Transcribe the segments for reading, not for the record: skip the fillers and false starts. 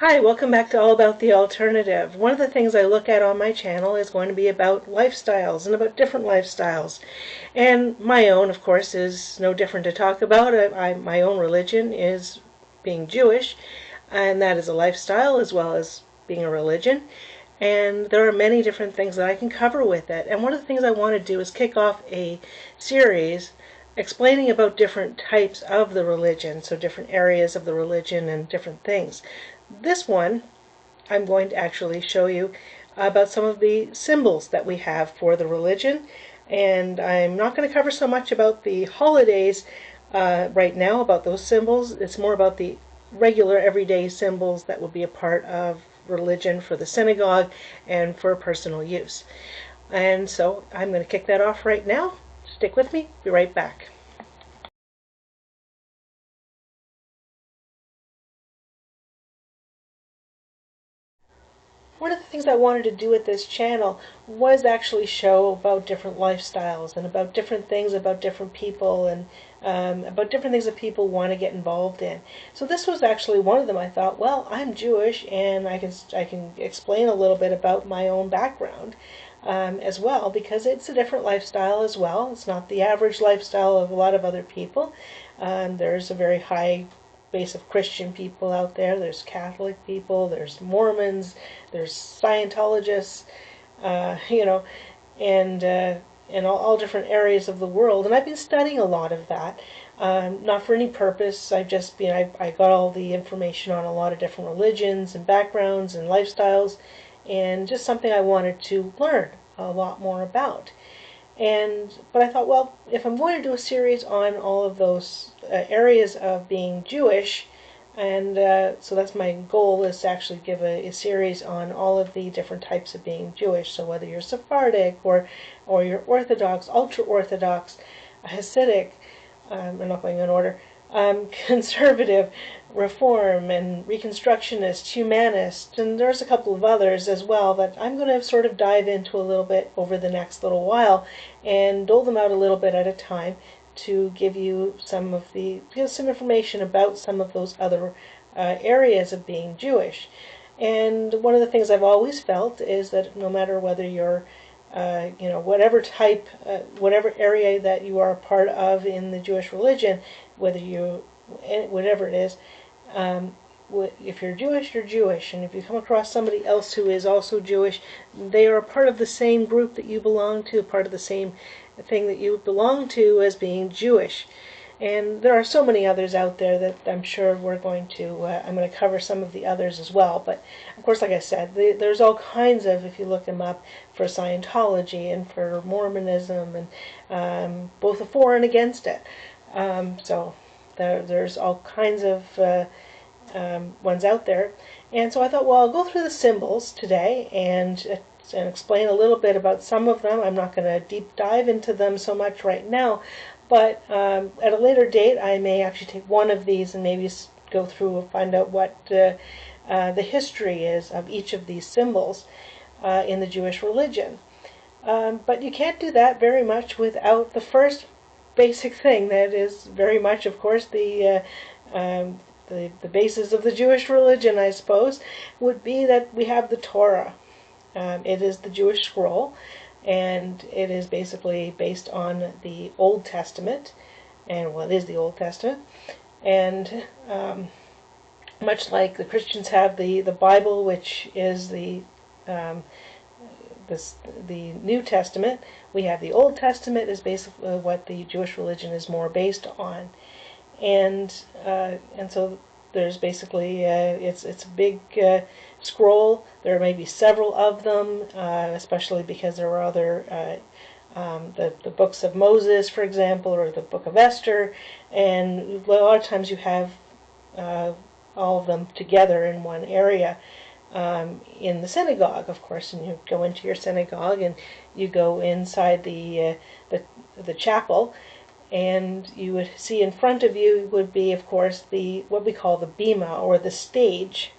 Hi, welcome back to All About the Alternative. One of the things I look at on my channel is going to be about lifestyles and about different lifestyles. And my own, of course, is no different to talk about. My own religion is being Jewish, and that is a lifestyle as well as being a religion. And there are many different things that I can cover with it. And one of the things I want to do is kick off a series explaining about different types of the religion, so different areas of the religion and different things. This one, I'm going to actually show you about some of the symbols that we have for the religion, and I'm not going to cover so much about the holidays right now, about those symbols. It's more about the regular everyday symbols that will be a part of religion for the synagogue and for personal use. And so I'm going to kick that off right now. Stick with me, be right back. One of the things I wanted to do with this channel was actually show about different lifestyles and about different things about different people and about different things that people want to get involved in. So this was actually one of them. I thought, well, I'm Jewish and I can explain a little bit about my own background as well, because it's a different lifestyle as well. It's not the average lifestyle of a lot of other people. There's a very high base of Christian people out there. There's Catholic people, there's Mormons, there's Scientologists, you know, and in all different areas of the world. And I've been studying a lot of that, not for any purpose. I got all the information on a lot of different religions and backgrounds and lifestyles, and just something I wanted to learn a lot more about. But I thought, well, if I'm going to do a series on all of those areas of being Jewish, and so that's my goal, is to actually give a series on all of the different types of being Jewish. So whether you're Sephardic or you're Orthodox, ultra-Orthodox, Hasidic, I'm not going in order, conservative, reform, and reconstructionist, humanist, and there's a couple of others as well that I'm going to sort of dive into a little bit over the next little while and dole them out a little bit at a time to give you some information about some of those other areas of being Jewish. And one of the things I've always felt is that no matter whether you're whatever area that you are a part of in the Jewish religion, whatever it is, if you're Jewish, you're Jewish, and if you come across somebody else who is also Jewish, they are a part of the same group that you belong to, part of the same thing that you belong to as being Jewish. And there are so many others out there that I'm sure I'm going to cover some of the others as well. But of course, like I said, there's all kinds of, if you look them up, for Scientology and for Mormonism, and both for and against it. So there's all kinds of ones out there. And so I thought, well, I'll go through the symbols today and explain a little bit about some of them. I'm not going to deep dive into them so much right now, but at a later date I may actually take one of these and maybe go through and find out what the history is of each of these symbols in the Jewish religion. But you can't do that very much without the first basic thing that is very much, of course, the basis of the Jewish religion, I suppose, would be that we have the Torah. It is the Jewish scroll, and it is basically based on the Old Testament, and well, it is the Old Testament, and much like the Christians have the Bible, which is the New Testament, we have the Old Testament is basically what the Jewish religion is more based on, and so there's basically it's a big scroll. There may be several of them, especially because there are other the books of Moses, for example, or the book of Esther, and a lot of times you have all of them together in one area. In the synagogue, of course, and you go into your synagogue and you go inside the chapel, and you would see in front of you would be, of course, what we call the bima, or the stage,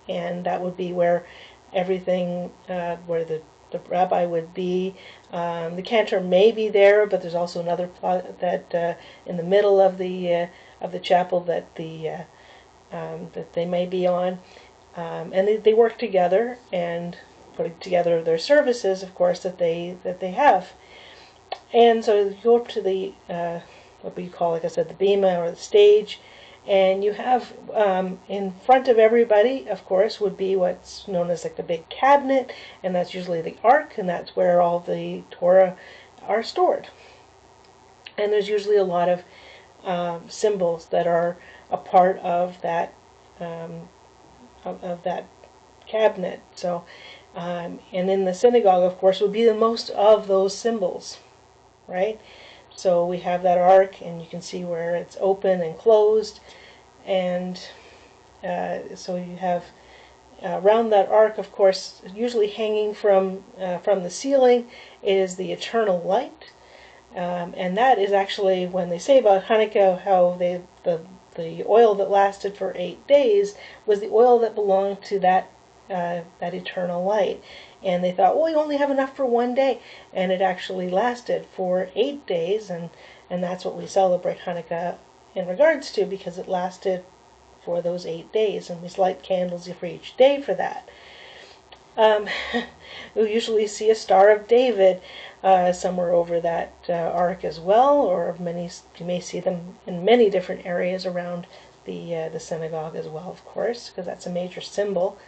and that would be where everything, where the rabbi would be. The cantor may be there, but there's also another plot that in the middle of the chapel that they may be on. And they work together and putting together their services, of course, that they have. And so you go up to the what we call, like I said, the bema or the stage, and you have in front of everybody, of course, would be what's known as like the big cabinet, and that's usually the ark, and that's where all the Torah are stored. And there's usually a lot of symbols that are a part of that of that cabinet. So, and in the synagogue, of course, would be the most of those symbols, right? So we have that ark, and you can see where it's open and closed, and so you have around that ark, of course, usually hanging from the ceiling is the eternal light, and that is actually when they say about Hanukkah how the oil that lasted for 8 days was the oil that belonged to that eternal light. And they thought, well, we only have enough for 1 day, and it actually lasted for 8 days, and that's what we celebrate Hanukkah in regards to, because it lasted for those 8 days, and we light candles for each day for that. You'll usually see a Star of David somewhere over that ark as well, or you may see them in many different areas around the synagogue as well, of course, because that's a major symbol.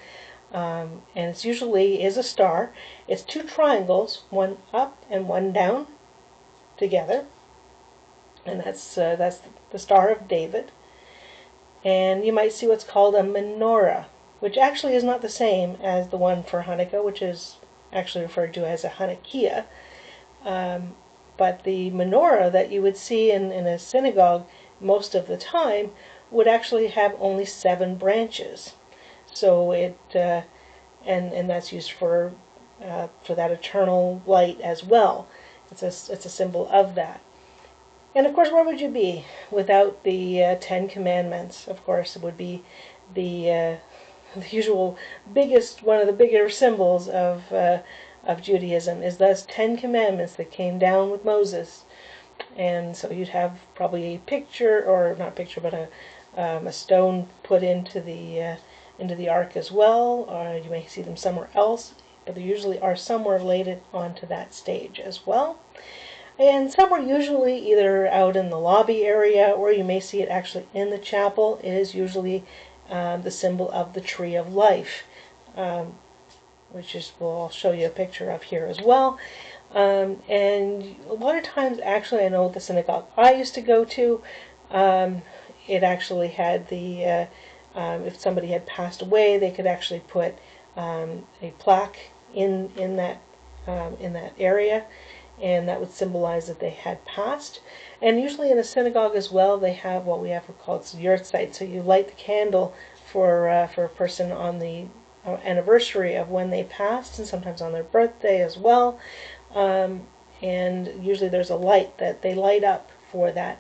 And it usually is a star. It's 2 triangles, one up and one down together, and that's the Star of David. And you might see what's called a menorah, which actually is not the same as the one for Hanukkah, which is actually referred to as a Hanukkah. But the menorah that you would see in a synagogue most of the time would actually have only 7 branches. So and that's used for that eternal light as well. It's a symbol of that. And of course, where would you be without the 10 Commandments? Of course, it would be the usual one of the bigger symbols of Judaism is those 10 Commandments that came down with Moses. And so you'd have probably a picture, or not picture, but a stone put into the ark as well, or you may see them somewhere else, but they usually are somewhere laid onto that stage as well. And some are usually either out in the lobby area, or you may see it actually in the chapel. It is usually the symbol of the tree of life, which is, well, I'll show you a picture of here as well. And a lot of times, actually, I know the synagogue I used to go to, it actually had the if somebody had passed away, they could actually put a plaque in that area, and that would symbolize that they had passed. And usually in a synagogue as well, they have what we have called yahrzeit. So you light the candle for a person on the anniversary of when they passed, and sometimes on their birthday as well. And usually there's a light that they light up for that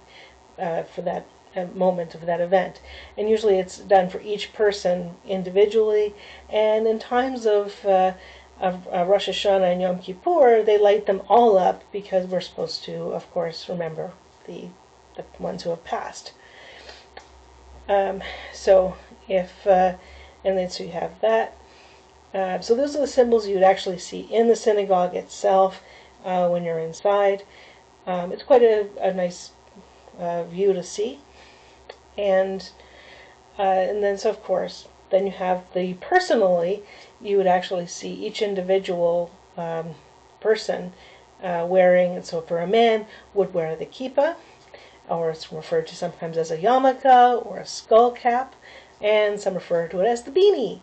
moment of that event. And usually it's done for each person individually. And in times of Rosh Hashanah and Yom Kippur, they light them all up because we're supposed to, of course, remember the ones who have passed. So you have that. So those are the symbols you'd actually see in the synagogue itself when you're inside. It's quite a nice view to see. And then, so of course, then you have personally, you would actually see each individual person wearing, and so for a man, would wear the kippah, or it's referred to sometimes as a yarmulke or a skull cap, and some refer to it as the beanie.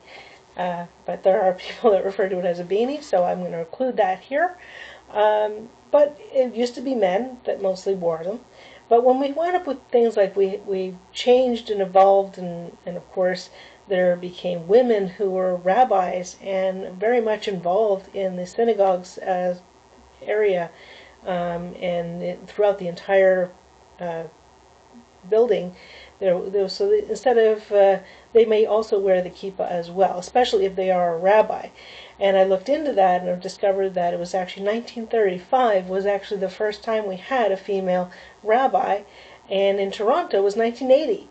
But there are people that refer to it as a beanie, so I'm going to include that here. But it used to be men that mostly wore them. But when we wound up with things like we changed and evolved, and of course there became women who were rabbis and very much involved in the synagogue's area, and throughout the entire building. So instead of, they may also wear the kippah as well, especially if they are a rabbi. And I looked into that and I discovered that it was actually 1935 was actually the first time we had a female rabbi, and in Toronto it was 1980.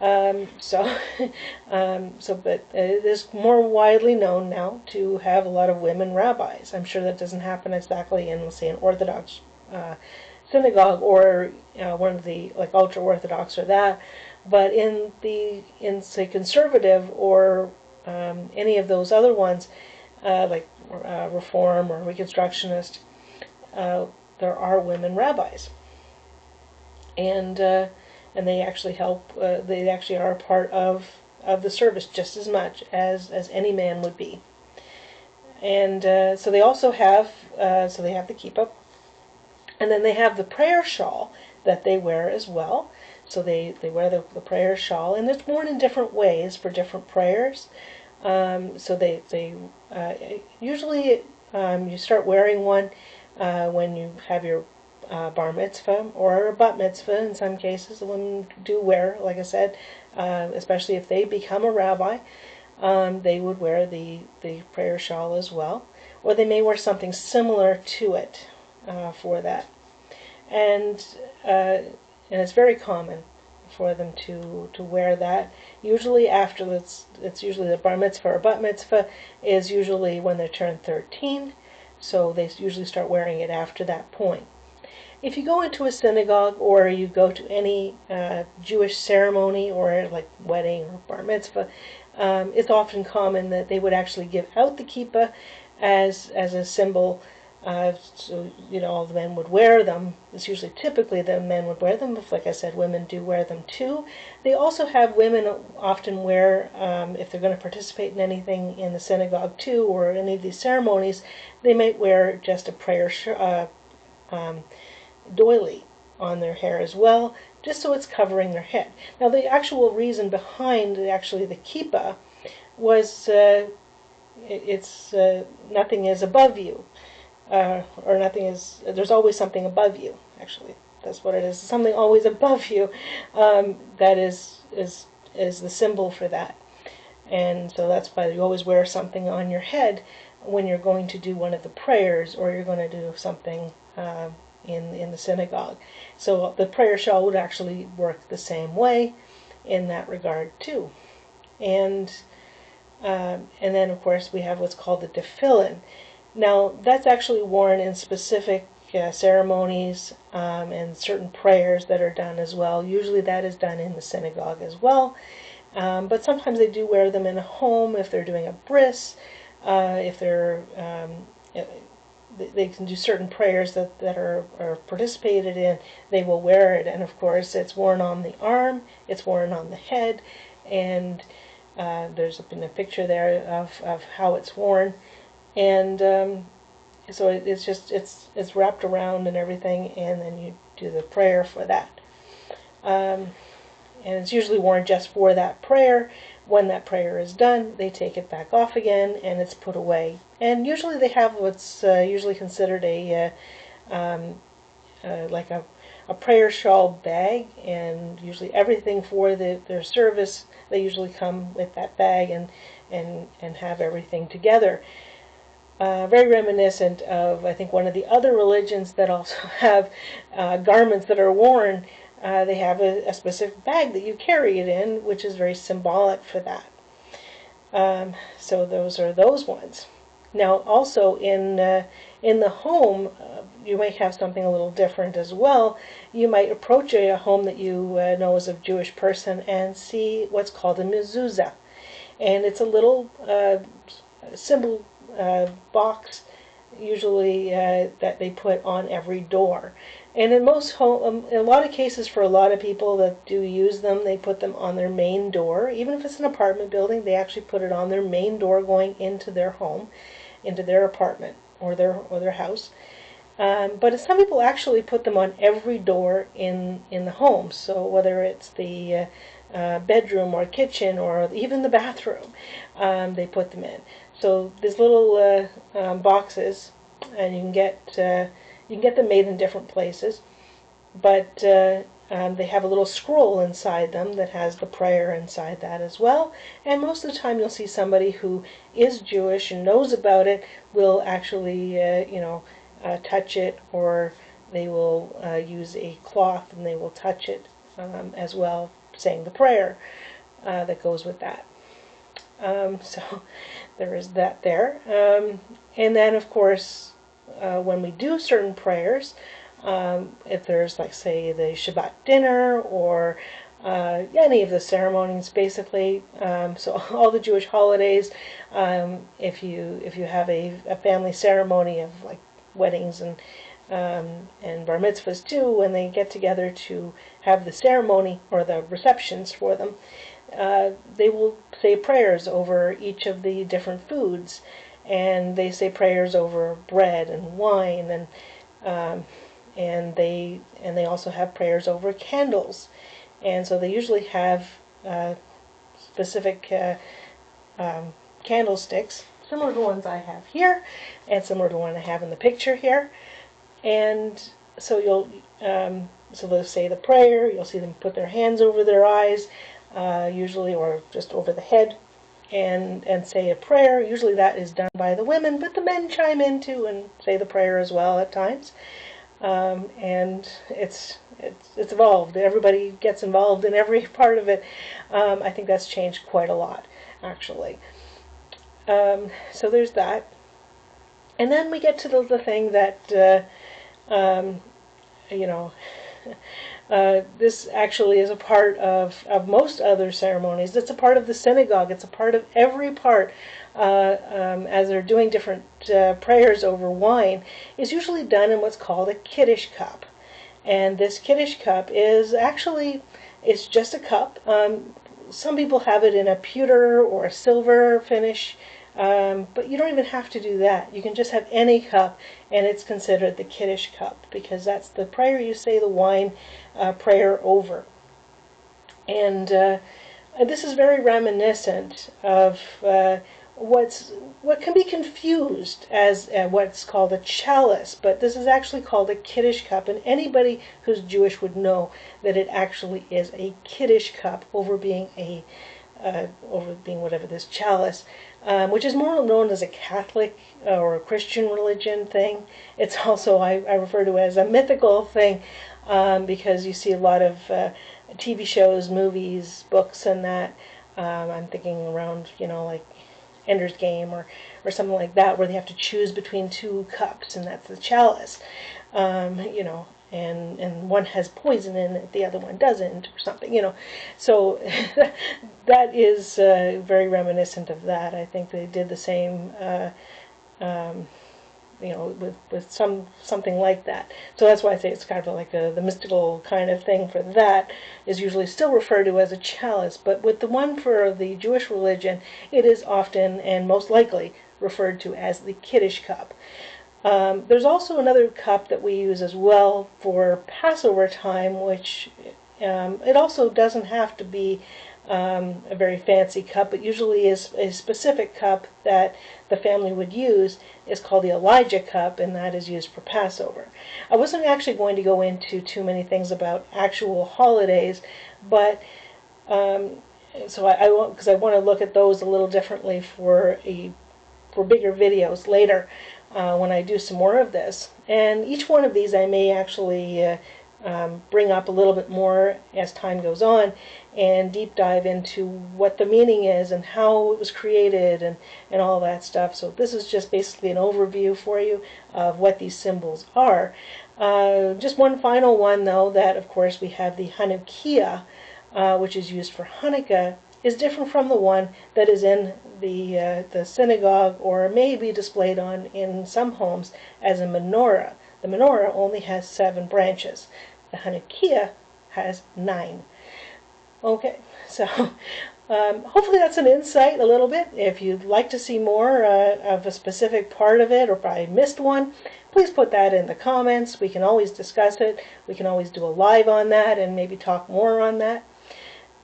So, but it is more widely known now to have a lot of women rabbis. I'm sure that doesn't happen exactly in, let's say, an Orthodox synagogue or one of the like ultra Orthodox or that, but in say conservative or any of those other ones like Reform or Reconstructionist, uh, there are women rabbis, and and they actually help. They actually are a part of the service just as much as any man would be. And so they also have so they have the kippah, and then they have the prayer shawl that they wear as well. So they wear the prayer shawl, and it's worn in different ways for different prayers. So they usually you start wearing one when you have your bar mitzvah or a bat mitzvah. In some cases, the women do wear, like I said, especially if they become a rabbi, they would wear the prayer shawl as well, or they may wear something similar to it for that. And and it's very common for them to wear that. Usually after it's usually the bar mitzvah or bat mitzvah is usually when they turn 13, so they usually start wearing it after that point. If you go into a synagogue or you go to any Jewish ceremony or like wedding or bar mitzvah, it's often common that they would actually give out the kippah as a symbol. So all the men would wear them. It's usually typically the men would wear them, but like I said, women do wear them too. They also have women often wear, if they're going to participate in anything in the synagogue too, or any of these ceremonies, they might wear just a prayer doily on their hair as well, just so it's covering their head. Now, the actual reason behind actually the kippah was it's nothing is above you, or nothing is. There's always something above you. Actually, that's what it is. Something always above you. That is the symbol for that, and so that's why you always wear something on your head when you're going to do one of the prayers or you're going to do something in the synagogue. So the prayer shawl would actually work the same way in that regard too. And then of course we have what's called the tefillin. Now that's actually worn in specific ceremonies and certain prayers that are done as well. Usually that is done in the synagogue as well. But sometimes they do wear them in a home if they're doing a bris, if they're they can do certain prayers that are participated in, they will wear it. And of course it's worn on the arm, it's worn on the head, and there's been a picture there of how it's worn. And so it's wrapped around and everything, and then you do the prayer for that. And it's usually worn just for that prayer. When that prayer is done, they take it back off again and it's put away. And usually they have what's usually considered like a prayer shawl bag, and usually everything for their service, they usually come with that bag and have everything together. Very reminiscent of, I think, one of the other religions that also have garments that are worn. They have a specific bag that you carry it in, which is very symbolic for that. So those are those ones. Now, also in the home, you might have something a little different as well. You might approach a home that you know is a Jewish person and see what's called a mezuzah, and it's a little symbol box, usually that they put on every door. And in in a lot of cases, for a lot of people that do use them, they put them on their main door. Even if it's an apartment building, they actually put it on their main door going into their home, into their apartment or their house. But some people actually put them on every door in the home. So whether it's the bedroom or kitchen or even the bathroom, they put them in. So these little boxes, and you can get them made in different places, but they have a little scroll inside them that has the prayer inside that as well. And most of the time you'll see somebody who is Jewish and knows about it will actually, touch it, or they will use a cloth and they will touch it as well saying the prayer that goes with that. So there is that there. And then, of course, when we do certain prayers, if there's, like, say, the Shabbat dinner or any of the ceremonies, basically. So all the Jewish holidays, if you have a family ceremony of, like, weddings and bar mitzvahs too, when they get together to have the ceremony or the receptions for them, they will say prayers over each of the different foods, and they say prayers over bread and wine, and they also have prayers over candles, and so they usually have specific candlesticks, similar to the ones I have here, and similar to the one I have in the picture here. And so so they'll say the prayer. You'll see them put their hands over their eyes, usually, or just over the head, and say a prayer. Usually that is done by the women, but the men chime in too and say the prayer as well at times. And it's evolved. Everybody gets involved in every part of it. I think that's changed quite a lot, actually. So there's that. And then we get to the thing that, you know, this actually is a part of most other ceremonies. It's a part of the synagogue. It's a part of every part. As they're doing different prayers over wine, is usually done in what's called a Kiddush cup. And this Kiddush cup is actually, it's just a cup. Some people have it in a pewter or a silver finish, but you don't even have to do that. You can just have any cup, and it's considered the Kiddush cup, because that's the prayer you say the wine prayer over. And this is very reminiscent of what can be confused as what's called a chalice, but this is actually called a Kiddush cup, and anybody who's Jewish would know that it actually is a Kiddush cup over being whatever this chalice, which is more known as a Catholic or a Christian religion thing. It's also, I refer to it as a mythical thing, because you see a lot of TV shows, movies, books, and that. I'm thinking around, like Ender's Game or something like that, where they have to choose between two cups, and that's the chalice, and one has poison in it, the other one doesn't, or something, So that is very reminiscent of that. I think they did the same, with something like that. So that's why I say it's kind of like the mystical kind of thing for that is usually still referred to as a chalice, but with the one for the Jewish religion, it is often and most likely referred to as the Kiddush cup. There's also another cup that we use as well for Passover time, which it also doesn't have to be a very fancy cup, but usually is a specific cup that the family would use is called the Elijah cup, and that is used for Passover. I wasn't actually going to go into too many things about actual holidays, but so I won't, because I want to look at those a little differently for bigger videos later when I do some more of this. And each one of these I may actually bring up a little bit more as time goes on and deep dive into what the meaning is and how it was created and all that stuff. So this is just basically an overview for you of what these symbols are. Just one final one, though, that of course we have the Hanukkah, which is used for Hanukkah, is different from the one that is in the synagogue or may be displayed in some homes as a menorah. The menorah only has 7 branches. The Hanukkah has 9. Okay, so hopefully that's an insight a little bit. If you'd like to see more of a specific part of it, or if I missed one, please put that in the comments. We can always discuss it. We can always do a live on that and maybe talk more on that.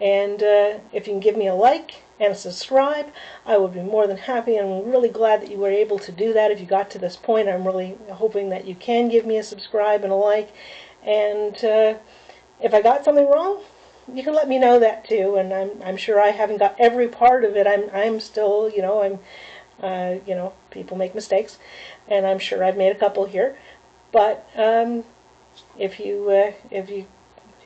And if you can give me a like and a subscribe, I would be more than happy, and I'm really glad that you were able to do that. If you got to this point, I'm really hoping that you can give me a subscribe and a like. And if I got something wrong, you can let me know that too. And I'm sure I haven't got every part of it. I'm still, people make mistakes, and I'm sure I've made a couple here. But if you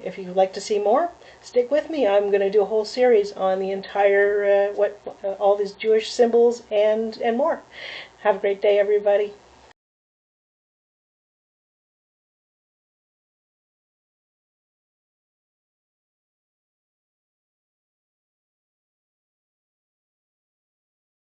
if you'd like to see more, stick with me. I'm going to do a whole series on the entire all these Jewish symbols and more. Have a great day, everybody.